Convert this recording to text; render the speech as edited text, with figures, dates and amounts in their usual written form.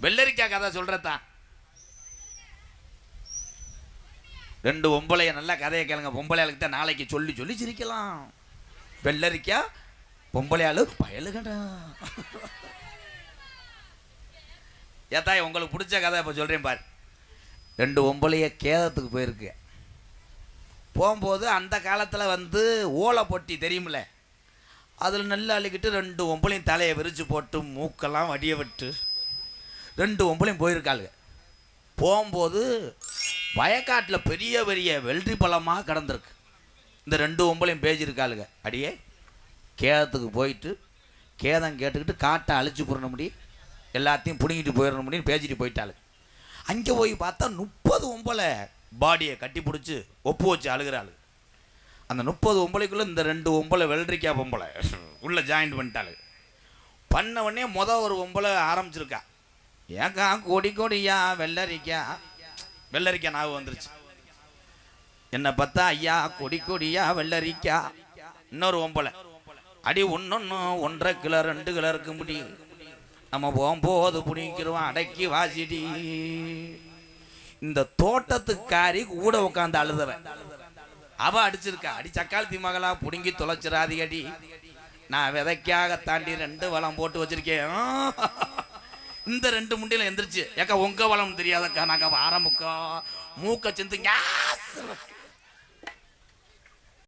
வெள்ளரிக்காய் கதை சொல்றதான். ரெண்டு பொம்பளைய நல்லா கதையை கேளுங்க. பொம்பளையாளுக்கு தான் நாளைக்கு சொல்லி சொல்லி சிரிக்கலாம். வெள்ளரிக்கா பொம்பளையாளு பயலுகடா. ஏத்தாய் உங்களுக்கு பிடிச்ச கதை இப்போ சொல்கிறேன் பாரு. ரெண்டு பொம்பளைய கேதத்துக்கு போயிருக்கு. போகும்போது அந்த காலத்தில் வந்து ஓலை பொட்டி தெரியுமில்ல, அதில் நல்லா அள்ளிக்கிட்டு ரெண்டு பொம்பளையும் தலையை விரிச்சு போட்டு மூக்கெல்லாம் வடிய விட்டு ரெண்டு பொம்பளையும் போயிருக்காளுங்க. போகும்போது வயக்காட்டில் பெரிய பெரிய வெள்ளரி பழமாக கிடந்திருக்கு. இந்த ரெண்டு பொம்பளையும் பேசியிருக்காளுங்க, அடியே கேதத்துக்கு போயிட்டு கேதம் கேட்டுக்கிட்டு காட்டை அழிச்சு போடணும் முடி, எல்லாத்தையும் பிடுங்கிட்டு போயிடணும் முடியும் பேசிட்டு போயிட்டாளு. அங்கே போய் பார்த்தா 30 பொம்பளை பாடியை கட்டி பிடிச்சி ஒப்பு வச்சு அழுகிறாள். அந்த 30 பொம்பளைக்குள்ளே இந்த ரெண்டு பொம்பளை வெள்ளரிக்காய் பொம்பளை உள்ளே ஜாயின்ட் பண்ணிட்டாளு. பண்ண உடனே ஒரு பொம்பளை ஆரம்பிச்சிருக்கா, ஏக்கா கொடி கொடியா வெள்ளரிக்காய் நாவு வந்துருச்சு. என்னை பார்த்தா ஐயா கொடி கொடியா வெள்ளரிக்கா. இன்னொரு பொம்பளை, அடி ஒன்று 1.5 கிலோ 2 கிலோ இருக்க முடியும், நம்ம போகும்போது பிடிக்கிறோம் அடக்கி வாசிடி. இந்த தோட்டத்துக்காரி கூட உட்காந்து அழுதவன் அவ அடிச்சிருக்கா, அடி சக்காலத்தி மகளா புடுங்கி தொலைச்சிடாதி அடி, நான் விதைக்காக தாண்டி 2 வளம் போட்டு வச்சிருக்கேன். இந்த 2 முண்டியில எந்திரிச்சு, ஏக்கா உங்க வளம் தெரியாதக்கா, நாங்க ஆரம்பிக்கா மூக்க செந்து